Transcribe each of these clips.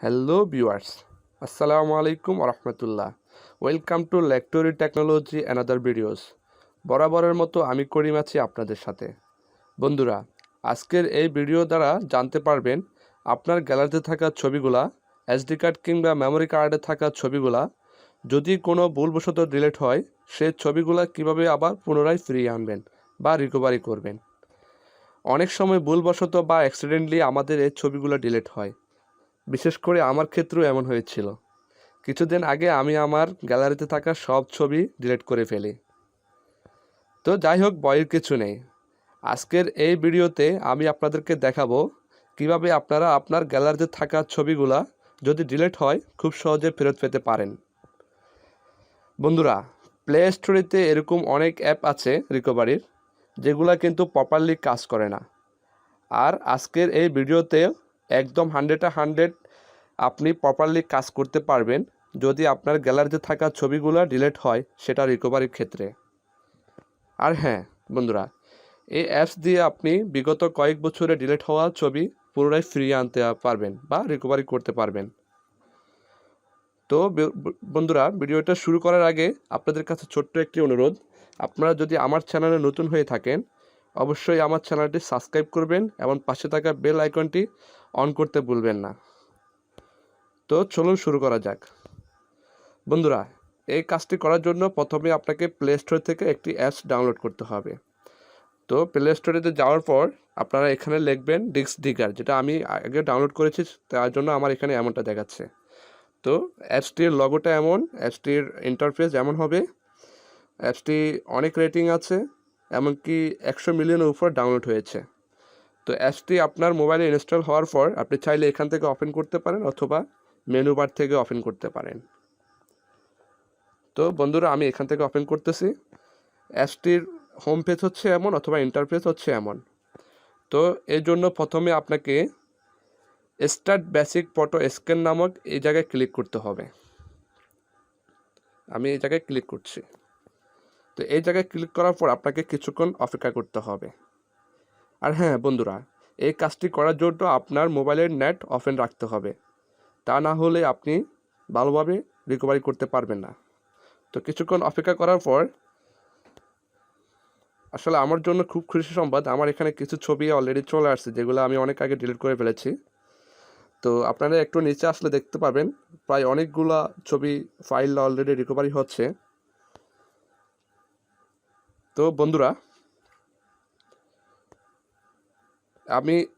Hello viewers, Assalamu alaikum warahmatullah. Welcome to LECTORY TECHNOLOGY another videos. বরাবরের মতো আমি করিম আছি আপনাদের সাথে। বন্ধুরা, আজকের এই ভিডিও দ্বারা জানতে পারবেন আপনার গ্যালারিতে থাকা ছবিগুলা এসডি কার্ড কিংবা মেমরি কার্ডে থাকা ছবিগুলা যদি কোনো ভুলবশত ডিলিট হয় সেই ছবিগুলা কিভাবে আবার পুনরায় ফিরিয়ে আনবেন বা রিকভারি করবেন। অনেক সময় ভুলবশত বা অ্যাক্সিডেন্টলি আমাদের এই ছবিগুলো ডিলিট হয়। বিশেষ করে আমার ক্ষেত্রেও এমন হয়েছিল। কিছুদিন আগে আমি আমার গ্যালারিতে থাকা সব ছবি ডিলিট করে ফেলি। তো যাই হোক, ভয়ের কিছু নেই। আজকের এই ভিডিওতে আমি আপনাদেরকে দেখাবো কিভাবে আপনারা আপনার গ্যালারিতে থাকা ছবিগুলা যদি ডিলিট হয় খুব সহজে ফেরত পেতে পারেন। বন্ধুরা, প্লে স্টোরেতে এরকম অনেক অ্যাপ আছে রিকভারির, যেগুলা কিন্তু প্রপারলি কাজ করে না। আর আজকের এই ভিডিওতে একদম 100 আপনি প্রপারলি কাজ করতে পারবেন যদি আপনার গ্যালারিতে থাকা ছবিগুলো ডিলিট হয় সেটা রিকভারির ক্ষেত্রে। আর হ্যাঁ বন্ধুরা, এই অ্যাপস দিয়ে আপনি বিগত কয়েক বছরে ডিলিট হওয়া ছবি পুনরায় ফিরিয়ে আনতে পারবেন বা রিকভারি করতে পারবেন। তো বন্ধুরা, ভিডিওটা শুরু করার আগে আপনাদের কাছে ছোট্ট একটি অনুরোধ, আপনারা যদি আমার চ্যানেলে নতুন হয়ে থাকেন অবশ্যই আমার চ্যানেলটি সাবস্ক্রাইব করবেন এবং পাশে থাকা বেল আইকনটি অন করতে ভুলবেন না। তো চলুন শুরু করা যাক। বন্ধুরা, এই কাজটি করার জন্য প্রথমে আপনাকে প্লে স্টোর থেকে একটি অ্যাপস ডাউনলোড করতে হবে। তো প্লে স্টোরেতে যাওয়ার পর আপনারা এখানে লিখবেন ডিস্ক ডিগার, যেটা আমি আগে ডাউনলোড করেছি তার জন্য আমার এখানে এমনটা দেখাচ্ছে। তো অ্যাপসটির লগোটা এমন, অ্যাপসটির ইন্টারফেস এমন হবে। অ্যাপসটি অনেক রেটিং আছে, এমনকি 100 মিলিয়নের উপর ডাউনলোড হয়েছে। তো অ্যাপসটি আপনার মোবাইলে ইনস্টল হওয়ার পর আপনি চাইলে এখান থেকে ওপেন করতে পারেন অথবা মেনু বার থেকে ওপেন করতে পারেন। তো বন্ধুরা, আমি এখান থেকে ওপেন করতেছি। অ্যাপসটির হোম পেজ হচ্ছে এমন অথবা ইন্টারফেস হচ্ছে এমন। তো এর জন্য প্রথমে আপনাকে স্টার্ট বেসিক ফটো স্ক্যান নামক এই জায়গায় ক্লিক করতে হবে। আমি এই জায়গায় ক্লিক করছি। তো এই জায়গায় ক্লিক করার পর আপনাকে কিছুক্ষণ অপেক্ষা করতে হবে। আর হ্যাঁ বন্ধুরা, এই কাজটি করার জন্য আপনার মোবাইলের নেট অফেন রাখতে হবে, তা না হলে আপনি ভালোভাবে রিকভারি করতে পারবেন না। তো কিছুক্ষণ অপেক্ষা করার পর আসলে আমার জন্য খুব খুশি সংবাদ, আমার এখানে কিছু ছবি অলরেডি চলে আসছে যেগুলো আমি অনেক আগে ডিলিট করে ফেলেছি। তো আপনারা একটু নিচে আসলে দেখতে পাবেন প্রায় অনেকগুলা ছবি ফাইল অলরেডি রিকভারি হচ্ছে। তো বন্ধুরা,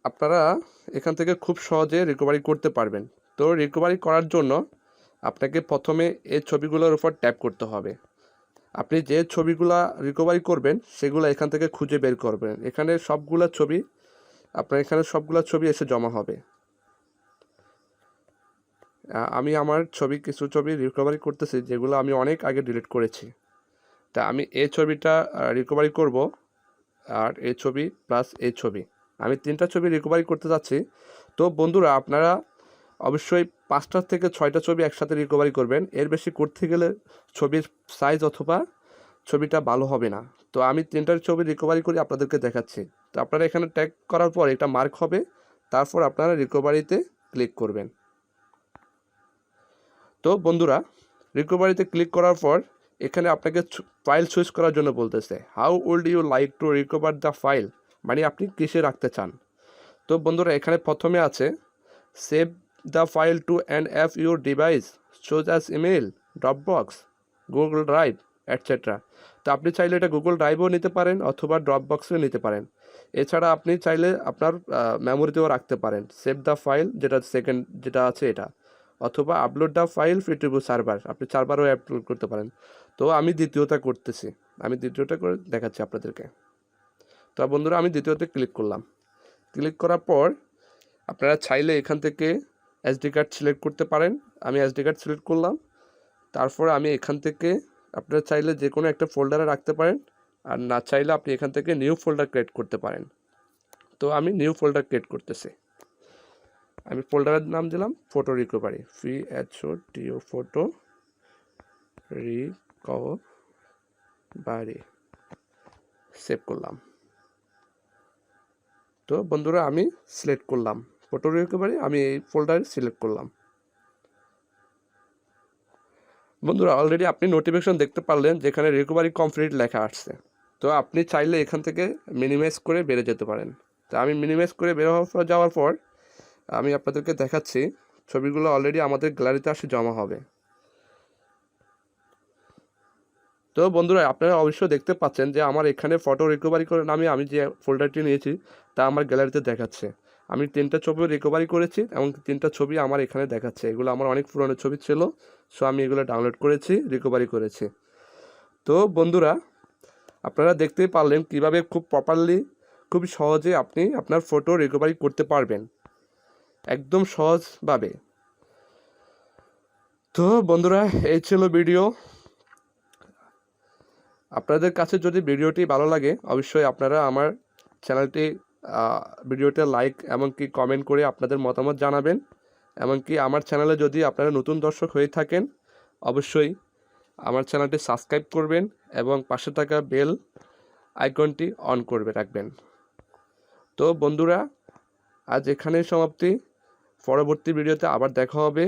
আপনারা এখান থেকে খুব সহজে রিকভারি করতে পারবেন। তো রিকভারি করার জন্য আপনাকে প্রথমে এই ছবিগুলোর উপর ট্যাপ করতে হবে। আপনি যে ছবিগুলা রিকভারি করবেন সেগুলো এখান থেকে খুঁজে বের করবেন। এখানে সবগুলা ছবি সবগুলা ছবি এসে জমা হবে। আমি আমার কিছু ছবি রিকভারি করতেছি যেগুলো আমি অনেক আগে ডিলিট করেছি। তা আমি এই ছবিটা রিকভারি করব, আর এই ছবি প্লাস এই ছবি, আমি 3টা ছবি রিকভারি করতে যাচ্ছি। তো বন্ধুরা, আপনারা অবশ্যই 5টা থেকে 6টা ছবি একসাথে রিকভারি করবেন। এর বেশি করতে গেলে ছবির সাইজ অথবা ছবিটা ভালো হবে না। তো আমি 3টার ছবি রিকভারি করে আপনাদেরকে দেখাচ্ছি। তো আপনারা এখানে ট্যাগ করার পর এটা মার্ক হবে, তারপর আপনারা রিকভারিতে ক্লিক করবেন। তো বন্ধুরা, রিকভারিতে ক্লিক করার পর এখানে আপনাকে ফাইল চুজ করার জন্য বলতেছে, how would you like to recover the file, মানে আপনি কিসে রাখতে চান। তো বন্ধুরা, এখানে প্রথমে আছে save the file to an app your device choose as email, Dropbox, Google Drive etcetera. তো আপনি চাইলে এটা গুগল ড্রাইভও নিতে পারেন অথবা ড্রপবক্সেও নিতে পারেন। এছাড়া আপনি চাইলে আপনার মেমোরিতেও রাখতে পারেন। সেভ দ্য ফাইল যেটা আছে এটা, অথবা upload the file to server, আপনি সার্ভারও আপলোড করতে পারেন। তো আমি দ্বিতীয়টা করতেছি, আমি দ্বিতীয়টা করে দেখাচ্ছি আপনাদেরকে। তো বন্ধুরা, আমি দ্বিতীয়তে ক্লিক করলাম। ক্লিক করার পর আপনারা চাইলে এখান থেকে এসডি কার্ড সিলেক্ট করতে পারেন। আমি এসডি কার্ড সিলেক্ট করলাম। তারপর আমি এখান থেকে আপনারা চাইলে যে কোনো একটা ফোল্ডারে রাখতে পারেন, আর না চাইলে আপনি এখান থেকে নিউ ফোল্ডার ক্রিয়েট করতে পারেন। তো আমি নিউ ফোল্ডার ক্রিয়েট করতেছি। আমি ফোল্ডারের নাম দিলাম photo recovery, FOTO photo recovery, save করলাম। তো বন্ধুরা, আমি সিলেক্ট করলাম ফটো রিকভারি, আমি এই ফোল্ডারে সিলেক্ট করলাম। বন্ধুরা অলরেডি আপনি নোটিফিকেশন দেখতে পারলেন যেখানে রিকভারি কমপ্লিট লেখা আসছে। তো আপনি চাইলে এখান থেকে মিনিমাইজ করে বেড়ে যেতে পারেন। তো আমি মিনিমাইজ করে বের যাওয়ার পর আমি আপনাদেরকে দেখাচ্ছি ছবিগুলো অলরেডি আমাদের গ্যালারিতে আসে জমা হবে। তো বন্ধুরা আপনারা অবশ্যই দেখতে পাচ্ছেন যে আমার এখানে ফটো রিকভারি করে নামে আমি যে ফোল্ডারটি নিয়েছি তা আমার গ্যালারিতে দেখাচ্ছে। আমি 3টা ছবি রিকভারি করেছি এবং 3টা ছবি আমার এখানে দেখাচ্ছে। এগুলো আমার অনেক পুরনো ছবি ছিল, সো আমি এগুলো ডাউনলোড করেছি, রিকভারি করেছি। তো বন্ধুরা আপনারা দেখতেই পারলেন কিভাবে খুব প্রপারলি খুব সহজে আপনি আপনার ফটো রিকভারি করতে পারবেন, একদম সহজভাবে। তো বন্ধুরা এই ছিল ভিডিও। আপনাদের কাছে যদি ভিডিওটি ভালো লাগে অবশ্যই আপনারা আমার চ্যানেলটি ভিডিওতে লাইক এমনকি কমেন্ট করে আপনাদের মতামত জানাবেন। এমনকি আমার চ্যানেলে যদি আপনারা নতুন দর্শক হয়ে থাকেন অবশ্যই আমার চ্যানেলটি সাবস্ক্রাইব করবেন এবং পাশে থাকা বেল আইকনটি অন করবে রাখবেন। তো বন্ধুরা আজ এখানেই সমাপ্তি। পরবর্তী ভিডিওতে আবার দেখা হবে।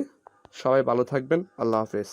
সবাই ভালো থাকবেন। আল্লাহ হাফেজ।